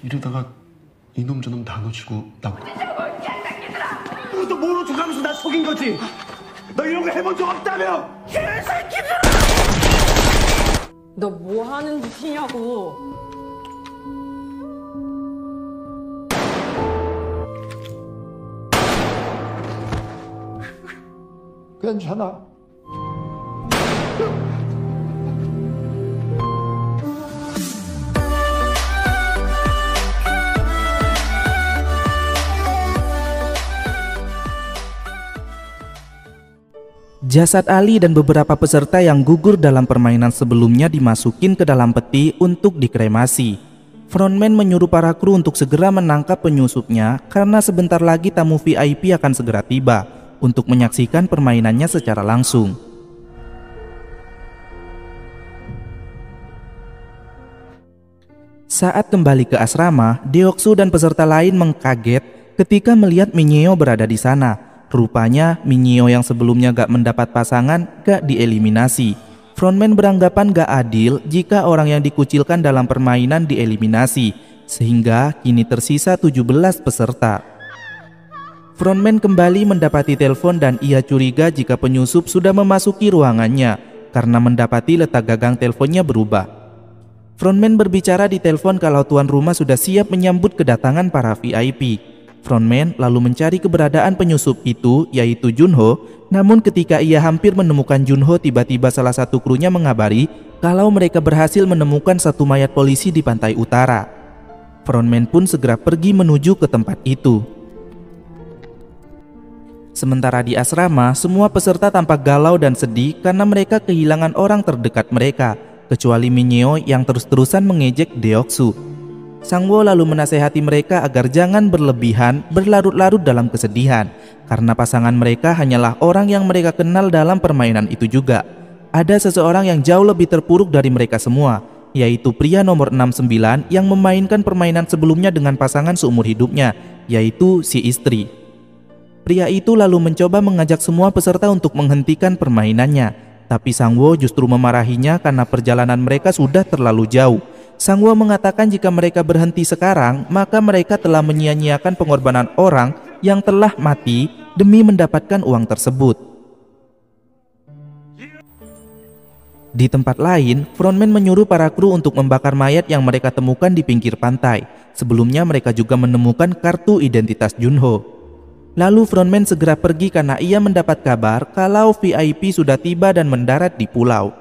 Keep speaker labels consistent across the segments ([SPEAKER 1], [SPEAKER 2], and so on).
[SPEAKER 1] 이러다가 이놈 저놈 다 놓치고 나 너도 모르는 척하면서 나 속인 거지. 너 이런 거 해본 적 없다며. 개새끼들아.
[SPEAKER 2] 너 뭐 하는 짓이냐고.
[SPEAKER 1] 괜찮아.
[SPEAKER 3] Jasad Ali dan beberapa peserta yang gugur dalam permainan sebelumnya dimasukin ke dalam peti untuk dikremasi. Frontman menyuruh para kru untuk segera menangkap penyusupnya karena sebentar lagi tamu VIP akan segera tiba untuk menyaksikan permainannya secara langsung. Saat kembali ke asrama, Deoksu dan peserta lain mengkaget ketika melihat Mineo berada di sana. Rupanya Mineo yang sebelumnya gak mendapat pasangan gak dieliminasi. Frontman beranggapan gak adil jika orang yang dikucilkan dalam permainan dieliminasi, sehingga kini tersisa 17 peserta. Frontman kembali mendapati telepon dan ia curiga jika penyusup sudah memasuki ruangannya karena mendapati letak gagang teleponnya berubah. Frontman berbicara di telepon kalau tuan rumah sudah siap menyambut kedatangan para VIP. Frontman lalu mencari keberadaan penyusup itu, yaitu Junho. Namun ketika ia hampir menemukan Junho, tiba-tiba salah satu krunya mengabari kalau mereka berhasil menemukan satu mayat polisi di pantai utara. Frontman pun segera pergi menuju ke tempat itu. Sementara di asrama, semua peserta tampak galau dan sedih karena mereka kehilangan orang terdekat mereka, kecuali Mineo yang terus-terusan mengejek Deoksu. Sangwo lalu menasehati mereka agar jangan berlebihan berlarut-larut dalam kesedihan, karena pasangan mereka hanyalah orang yang mereka kenal dalam permainan itu juga. Ada seseorang yang jauh lebih terpuruk dari mereka semua, yaitu pria nomor 69 yang memainkan permainan sebelumnya dengan pasangan seumur hidupnya, yaitu si istri. Pria itu lalu mencoba mengajak semua peserta untuk menghentikan permainannya, tapi Sangwo justru memarahinya karena perjalanan mereka sudah terlalu jauh. Sangwo mengatakan jika mereka berhenti sekarang, maka mereka telah menyia-nyiakan pengorbanan orang yang telah mati demi mendapatkan uang tersebut. Di tempat lain, Frontman menyuruh para kru untuk membakar mayat yang mereka temukan di pinggir pantai. Sebelumnya mereka juga menemukan kartu identitas Junho. Lalu Frontman segera pergi karena ia mendapat kabar kalau VIP sudah tiba dan mendarat di pulau.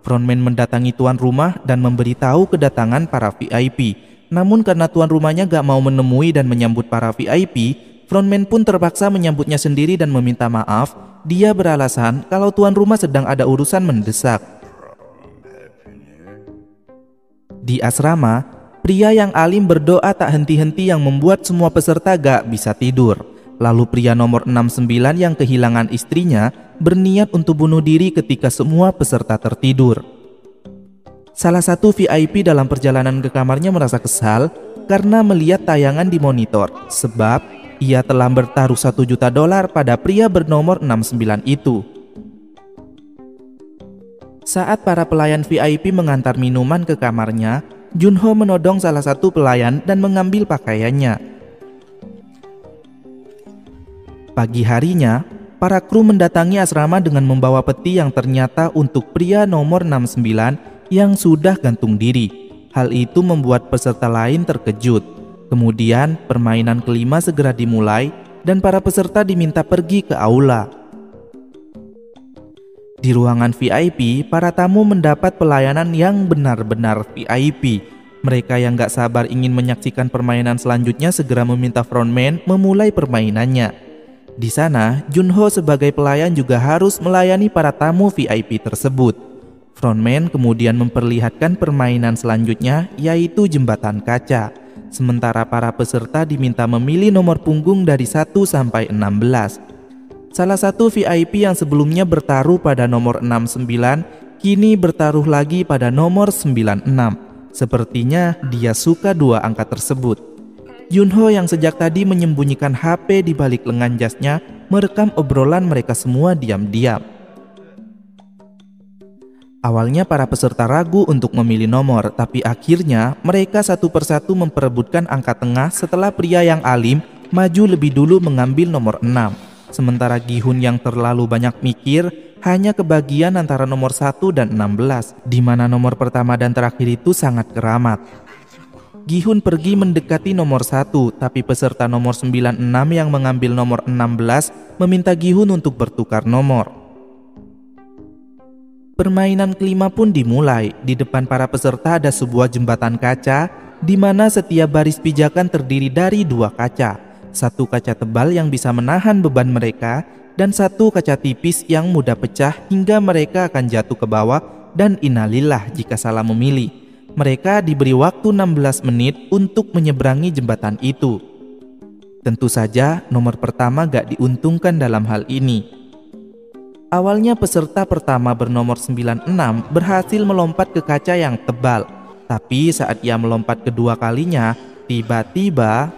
[SPEAKER 3] Frontman mendatangi tuan rumah dan memberitahu kedatangan para VIP. Namun karena tuan rumahnya gak mau menemui dan menyambut para VIP, Frontman pun terpaksa menyambutnya sendiri dan meminta maaf. Dia beralasan kalau tuan rumah sedang ada urusan mendesak. Di asrama, pria yang alim berdoa tak henti-henti yang membuat semua peserta gak bisa tidur. Lalu pria nomor 69 yang kehilangan istrinya berniat untuk bunuh diri ketika semua peserta tertidur. Salah satu VIP dalam perjalanan ke kamarnya merasa kesal karena melihat tayangan di monitor, sebab ia telah bertaruh $1 juta pada pria bernomor 69 itu. Saat para pelayan VIP mengantar minuman ke kamarnya, Junho menodong salah satu pelayan dan mengambil pakaiannya. Pagi harinya, para kru mendatangi asrama dengan membawa peti yang ternyata untuk pria nomor 69 yang sudah gantung diri. Hal itu membuat peserta lain terkejut. Kemudian permainan kelima segera dimulai dan para peserta diminta pergi ke aula. Di ruangan VIP, para tamu mendapat pelayanan yang benar-benar VIP. Mereka yang gak sabar ingin menyaksikan permainan selanjutnya segera meminta Frontman memulai permainannya. Di sana, Junho sebagai pelayan juga harus melayani para tamu VIP tersebut. Frontman kemudian memperlihatkan permainan selanjutnya, yaitu jembatan kaca. Sementara para peserta diminta memilih nomor punggung dari 1 sampai 16. Salah satu VIP yang sebelumnya bertaruh pada nomor 69, kini bertaruh lagi pada nomor 96. Sepertinya dia suka dua angka tersebut. Junho yang sejak tadi menyembunyikan HP di balik lengan jasnya merekam obrolan mereka semua diam-diam. Awalnya para peserta ragu untuk memilih nomor, tapi akhirnya mereka satu persatu memperebutkan angka tengah setelah pria yang alim maju lebih dulu mengambil nomor 6. Sementara Gi-hun yang terlalu banyak mikir hanya kebagian antara nomor 1 dan 16, di mana nomor pertama dan terakhir itu sangat keramat. Gi-hun pergi mendekati nomor 1, tapi peserta nomor 96 yang mengambil nomor 16 meminta Gi-hun untuk bertukar nomor. Permainan kelima pun dimulai. Di depan para peserta ada sebuah jembatan kaca, di mana setiap baris pijakan terdiri dari 2 kaca. Satu kaca tebal yang bisa menahan beban mereka, dan satu kaca tipis yang mudah pecah hingga mereka akan jatuh ke bawah dan innalillah jika salah memilih. Mereka diberi waktu 16 menit untuk menyeberangi jembatan itu. Tentu saja nomor pertama gak diuntungkan dalam hal ini. Awalnya peserta pertama bernomor 96 berhasil melompat ke kaca yang tebal. Tapi saat ia melompat kedua kalinya, tiba-tiba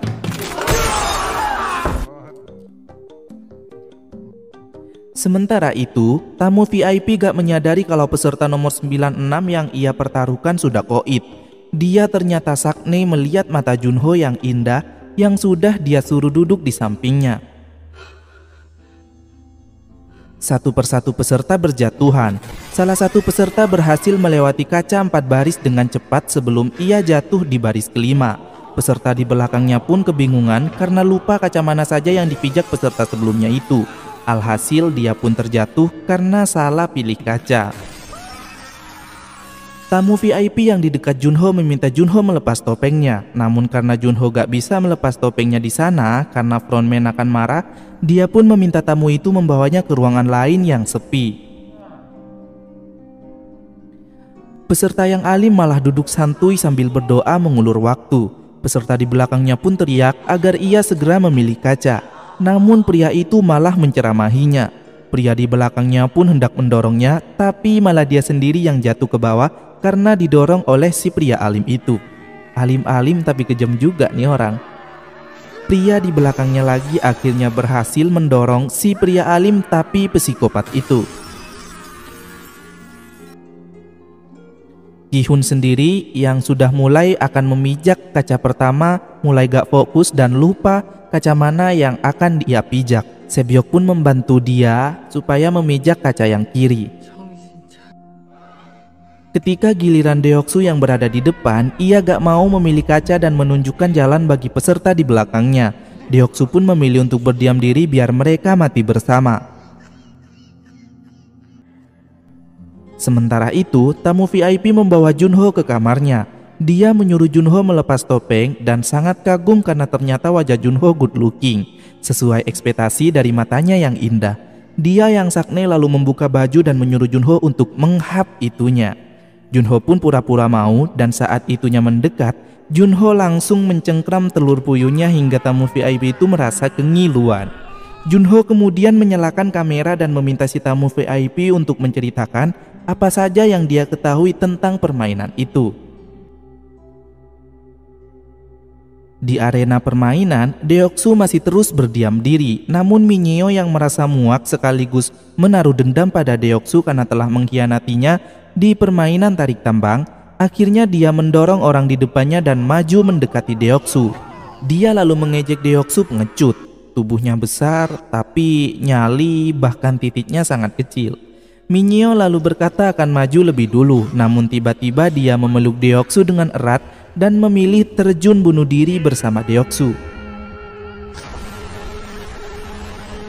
[SPEAKER 3] sementara itu, tamu VIP gak menyadari kalau peserta nomor 96 yang ia pertaruhkan sudah koit. Dia ternyata sakne melihat mata Junho yang indah yang sudah dia suruh duduk di sampingnya. Satu persatu peserta berjatuhan. Salah satu peserta berhasil melewati kaca 4 baris dengan cepat sebelum ia jatuh di baris kelima. Peserta di belakangnya pun kebingungan karena lupa kaca mana saja yang dipijak peserta sebelumnya itu. Alhasil dia pun terjatuh karena salah pilih kaca. Tamu VIP yang di dekat Junho meminta Junho melepas topengnya. Namun karena Junho gak bisa melepas topengnya di sana karena frontman akan marah, dia pun meminta tamu itu membawanya ke ruangan lain yang sepi. Peserta yang alim malah duduk santuy sambil berdoa mengulur waktu. Peserta di belakangnya pun teriak agar ia segera memilih kaca. Namun pria itu malah menceramahinya. Pria di belakangnya pun hendak mendorongnya, tapi malah dia sendiri yang jatuh ke bawah karena didorong oleh si pria alim itu. Alim-alim tapi kejam juga nih orang. Pria di belakangnya lagi akhirnya berhasil mendorong si pria alim tapi psikopat itu. Gi-hun sendiri yang sudah mulai akan memijak kaca pertama mulai gak fokus dan lupa kaca mana yang akan dia pijak. Sebyok pun membantu dia supaya memijak kaca yang kiri. Ketika giliran Deoksu yang berada di depan, ia gak mau memilih kaca dan menunjukkan jalan bagi peserta di belakangnya. Deoksu pun memilih untuk berdiam diri biar mereka mati bersama. Sementara itu, tamu VIP membawa Junho ke kamarnya. Dia menyuruh Junho melepas topeng dan sangat kagum karena ternyata wajah Junho good looking, sesuai ekspektasi dari matanya yang indah. Dia yang sakne lalu membuka baju dan menyuruh Junho untuk menghap itunya. Junho pun pura-pura mau dan saat itunya mendekat, Junho langsung mencengkram telur puyuhnya hingga tamu VIP itu merasa kengiluan. Junho kemudian menyalakan kamera dan meminta si tamu VIP untuk menceritakan apa saja yang dia ketahui tentang permainan itu. Di arena permainan, Deoksu masih terus berdiam diri, namun Minyeo yang merasa muak sekaligus menaruh dendam pada Deoksu karena telah mengkhianatinya di permainan tarik tambang, akhirnya dia mendorong orang di depannya dan maju mendekati Deoksu. Dia lalu mengejek Deoksu pengecut. Tubuhnya besar, tapi nyali bahkan titiknya sangat kecil. Minyeo lalu berkata akan maju lebih dulu, namun tiba-tiba dia memeluk Deoksu dengan erat dan memilih terjun bunuh diri bersama Deoksu.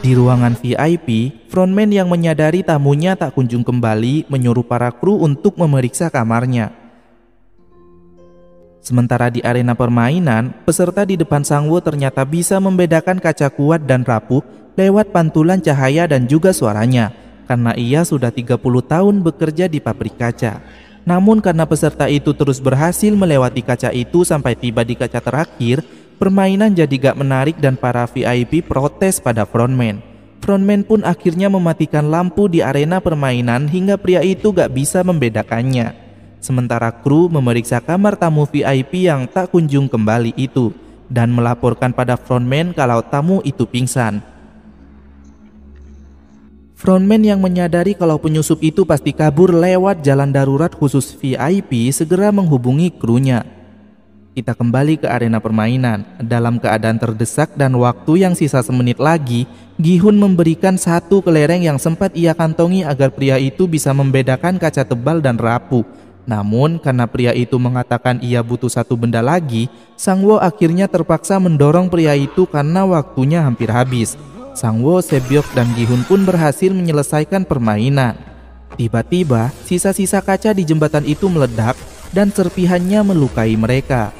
[SPEAKER 3] Di ruangan VIP, frontman yang menyadari tamunya tak kunjung kembali menyuruh para kru untuk memeriksa kamarnya. Sementara di arena permainan, peserta di depan Sangwoo ternyata bisa membedakan kaca kuat dan rapuh lewat pantulan cahaya dan juga suaranya, karena ia sudah 30 tahun bekerja di pabrik kaca. Namun karena peserta itu terus berhasil melewati kaca itu sampai tiba di kaca terakhir, permainan jadi gak menarik dan para VIP protes pada frontman. Frontman pun akhirnya mematikan lampu di arena permainan hingga pria itu gak bisa membedakannya. Sementara kru memeriksa kamar tamu VIP yang tak kunjung kembali itu dan melaporkan pada frontman kalau tamu itu pingsan. Frontman yang menyadari kalau penyusup itu pasti kabur lewat jalan darurat khusus VIP segera menghubungi krunya. Kita kembali ke arena permainan. Dalam keadaan terdesak dan waktu yang sisa semenit lagi, Gi-hun memberikan satu kelereng yang sempat ia kantongi agar pria itu bisa membedakan kaca tebal dan rapuh. Namun karena pria itu mengatakan ia butuh satu benda lagi, Sang-woo akhirnya terpaksa mendorong pria itu karena waktunya hampir habis. Sang-woo, Sebyok, dan Gi-hun pun berhasil menyelesaikan permainan. Tiba-tiba, sisa-sisa kaca di jembatan itu meledak dan serpihannya melukai mereka.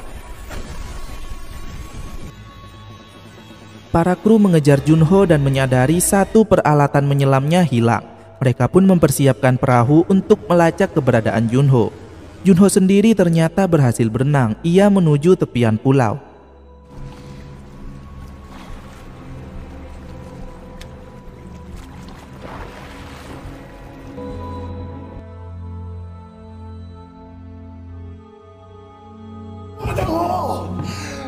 [SPEAKER 3] Para kru mengejar Junho dan menyadari satu peralatan menyelamnya hilang. Mereka pun mempersiapkan perahu untuk melacak keberadaan Junho. Junho sendiri ternyata berhasil berenang. Ia menuju tepian pulau.
[SPEAKER 1] 하다고!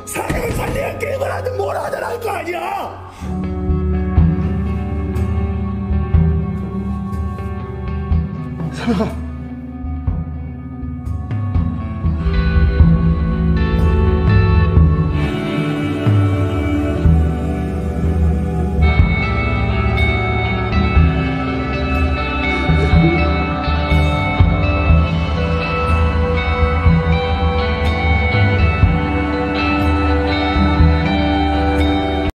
[SPEAKER 1] 사람을 살려야 게임을 하든 뭘 하든 거 아니야! 사랑아,